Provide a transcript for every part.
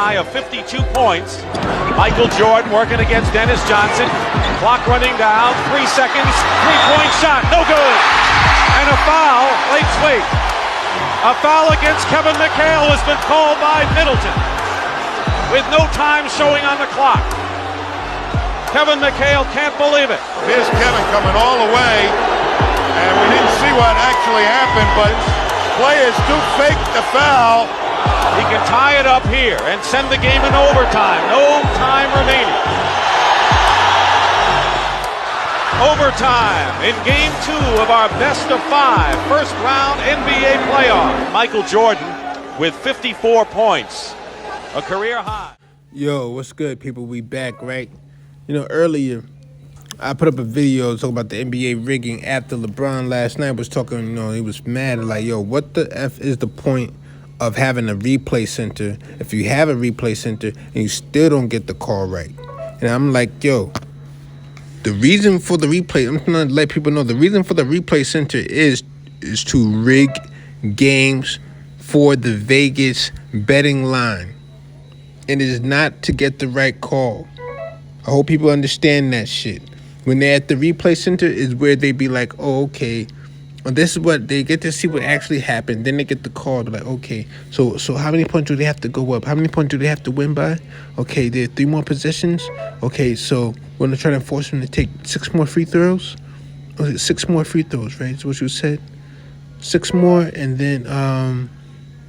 High of 52 points. Michael Jordan working against Dennis Johnson. Clock running down. 3 seconds. Three-point shot. No good. And a foul. Late sweep. A foul against Kevin McHale has been called by Middleton with no time showing on the clock. Kevin McHale can't believe it. Here's Kevin coming all the way, and we didn't see what actually happened, but players do fake the foul. He can tie it up here and send the game in overtime. No time remaining. Overtime in game 2 of our best of 5 first round NBA playoff. Michael Jordan with 54 points, a career high. Yo, what's good, people? We back, right? You know, earlier I put up a video talking about the NBA rigging after LeBron last night was talking, you know, he was mad, like, yo, what the F is the point of having a replay center if you have a replay center and you still don't get the call right? And I'm like, yo, the reason for the replay, I'm going to let people know, the reason for the replay center is to rig games for the Vegas betting line. It is not to get the right call. I hope people understand that shit. When they're at the replay center is where they be like, oh, okay, well, this is what they get to see what actually happened. Then they get the call. They're like, okay, so how many points do they have to go up? How many points do they have to win by? Okay, there are 3 more possessions. Okay, so we're going to try to force them to take 6 more free throws. Okay, 6 more free throws, right? That's what you said. 6 more, and then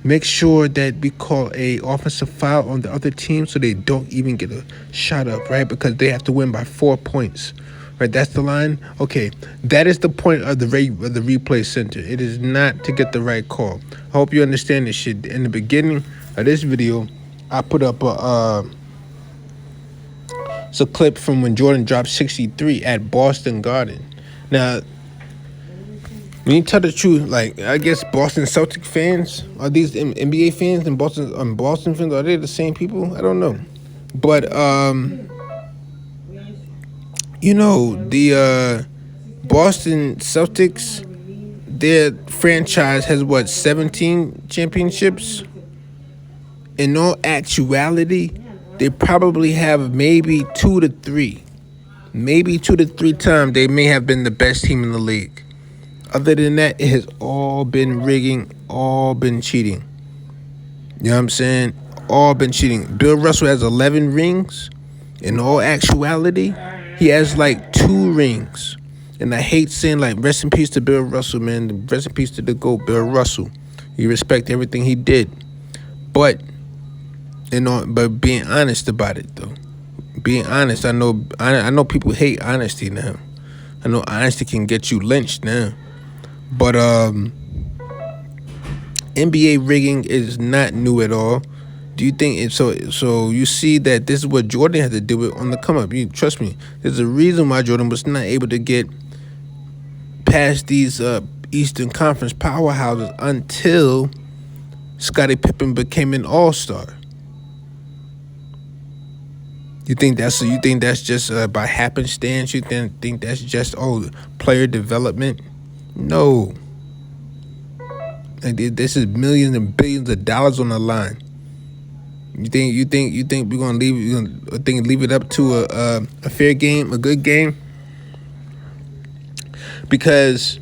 make sure that we call a offensive foul on the other team so they don't even get a shot up, right? Because they have to win by 4 points. Right, that's the line. Okay, that is the point of the replay center. It is not to get the right call. I hope you understand this shit. In the beginning of this video, I put up it's a clip from when Jordan dropped 63 at Boston Garden. Now, when you tell the truth, like, I guess Boston Celtic fans, are these NBA fans and Boston fans, are they the same people? I don't know. But you know, the Boston Celtics, their franchise has, 17 championships? In all actuality, they probably have maybe 2 to 3. Maybe 2 to 3 times they may have been the best team in the league. Other than that, it has all been rigging, all been cheating. You know what I'm saying? All been cheating. Bill Russell has 11 rings. In all actuality, he has like 2 rings. And I hate saying, like, rest in peace to Bill Russell, man. Rest in peace to the GOAT, Bill Russell. You respect everything he did. But, but being honest about it, though. Being honest, I know people hate honesty now. I know honesty can get you lynched now. But NBA rigging is not new at all. Do you think so? You see that this is what Jordan had to deal with on the come up. You trust me. There's a reason why Jordan was not able to get past these Eastern Conference powerhouses until Scottie Pippen became an All-Star. You think that's just by happenstance? You think that's just player development? No. Like, this is millions and billions of dollars on the line. You think we're gonna leave it up to a fair game, a good game? Because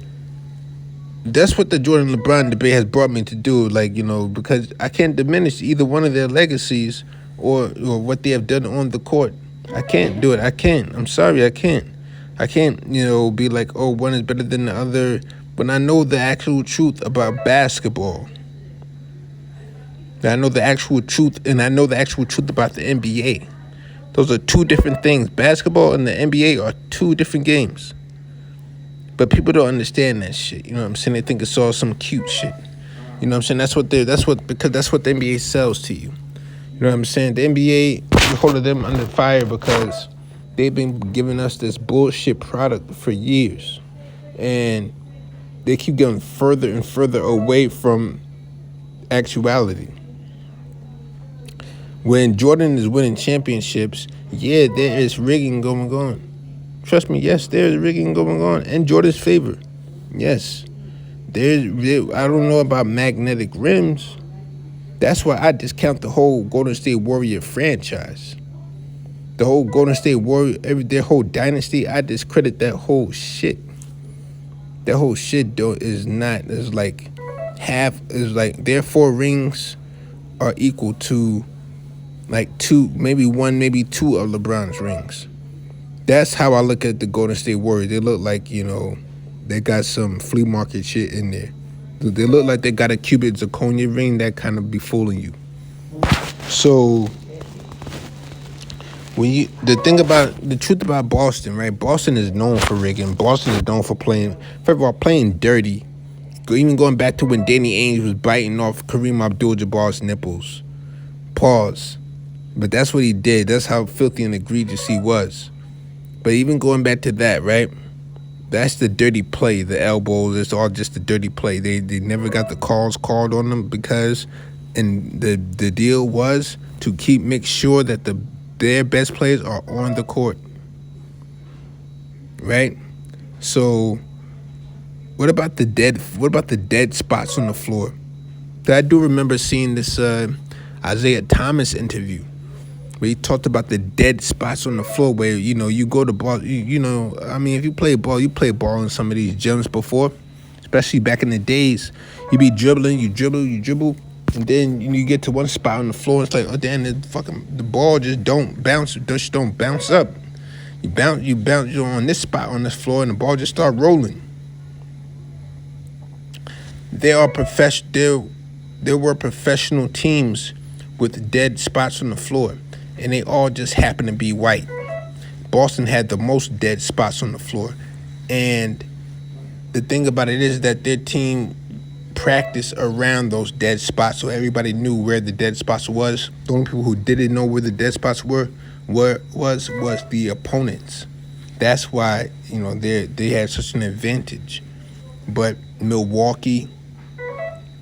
that's what the Jordan LeBron debate has brought me to do. Like, you know, because I can't diminish either one of their legacies or what they have done on the court. I can't do it. I can't. I'm sorry, I can't. I can't, you know, be like, oh, one is better than the other when I know the actual truth about basketball. I know the actual truth, and I know the actual truth about the NBA. Those are 2 different things. Basketball and the NBA are 2 different games. But people don't understand that shit. You know what I'm saying? They think it's all some cute shit. You know what I'm saying? Because that's what the NBA sells to you. You know what I'm saying? The NBA, we're holding them under fire because they've been giving us this bullshit product for years. And they keep getting further and further away from actuality. When Jordan is winning championships, yeah, there is rigging going on. Trust me, yes, there is rigging going on in Jordan's favor. Yes. I don't know about magnetic rims. That's why I discount the whole Golden State Warrior franchise. The whole Golden State Warrior, their whole dynasty, I discredit that whole shit. That whole shit though is like their 4 rings are equal to like 2, maybe 1, maybe 2 of LeBron's rings. That's how I look at the Golden State Warriors. They look like, they got some flea market shit in there. They look like they got a cubic zirconia ring that kind of be fooling you. So the truth about Boston, right? Boston is known for rigging. Boston is known for playing dirty. Even going back to when Danny Ainge was biting off Kareem Abdul-Jabbar's nipples. Pause. But that's what he did. That's how filthy and egregious he was. But even going back to that, right? That's the dirty play. The elbows, it's all just the dirty play. They never got the calls called on them because, and the deal was to make sure that their best players are on the court. Right? So what about the dead spots on the floor? I do remember seeing this Isaiah Thomas interview where he talked about the dead spots on the floor where, you go to ball, if you play ball in some of these gyms before, especially back in the days, you be dribbling, you dribble, and then you get to one spot on the floor, it's like, oh damn, the ball just don't bounce up. You bounce on this spot on this floor and the ball just start rolling. There were professional teams with dead spots on the floor, and they all just happened to be white. Boston had the most dead spots on the floor, and the thing about it is that their team practiced around those dead spots, so everybody knew where the dead spots was. The only people who didn't know where the dead spots was the opponents. That's why they had such an advantage. But Milwaukee,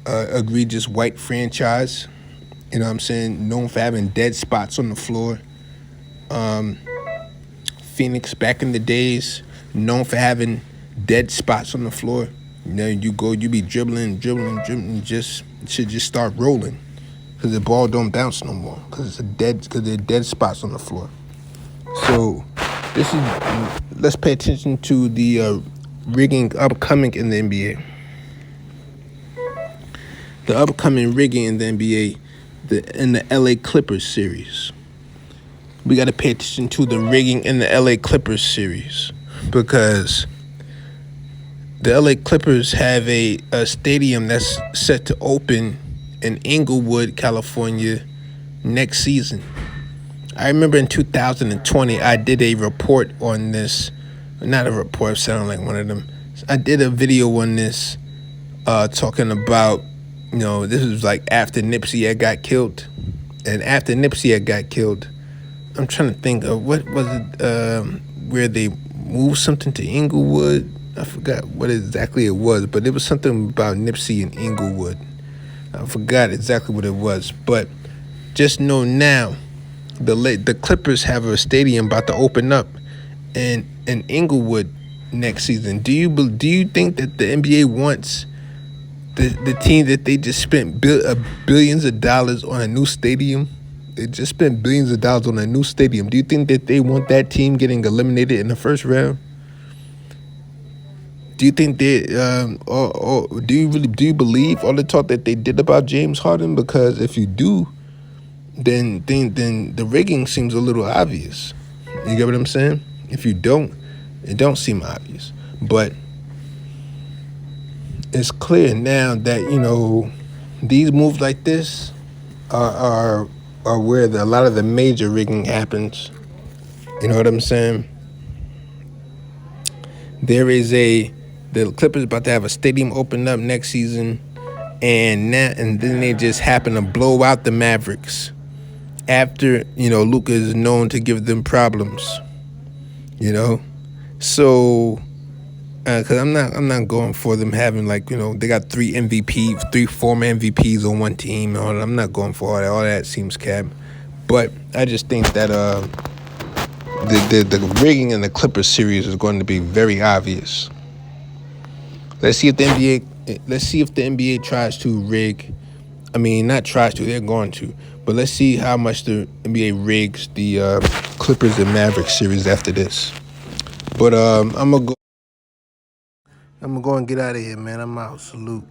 egregious white franchise, known for having dead spots on the floor. Phoenix back in the days, known for having dead spots on the floor. You be dribbling, just should just start rolling because the ball don't bounce no more because they're dead spots on the floor. So let's pay attention to the rigging upcoming in the NBA. The upcoming rigging in the NBA, in the LA Clippers series. We got to pay attention to the rigging in the LA Clippers series because the LA Clippers have a stadium that's set to open in Inglewood, California next season. I remember in 2020, I did a report on this. Not a report, sounding like one of them. I did a video on this talking about, this was like after Nipsey had got killed. And after Nipsey had got killed, I'm trying to think of what was it, where they moved something to Inglewood. I forgot what exactly it was, but it was something about Nipsey and Inglewood. I forgot exactly what it was, but just know now, the Clippers have a stadium about to open up in Inglewood next season. Do you think that the NBA wants the team that they just spent billions of dollars on a new stadium? They just spent billions of dollars on a new stadium. Do you think that they want that team getting eliminated in the first round? Do you think they, or do you believe all the talk that they did about James Harden? Because if you do, then the rigging seems a little obvious. You get what I'm saying? If you don't, it don't seem obvious. But it's clear now that these moves like this are where a lot of the major rigging happens. You know what I'm saying? The Clippers about to have a stadium open up next season, and then they just happen to blow out the Mavericks after Luka is known to give them problems. So because I'm not going for them having they got three former MVPs on one team. And all that. I'm not going for all that. All that seems cap. But I just think that the rigging in the Clippers series is going to be very obvious. Let's see if the NBA tries to rig I mean, not tries to, they're going to. But let's see how much the NBA rigs the Clippers and Mavericks series after this. But I'm gonna go and get out of here, man. I'm out. Salute.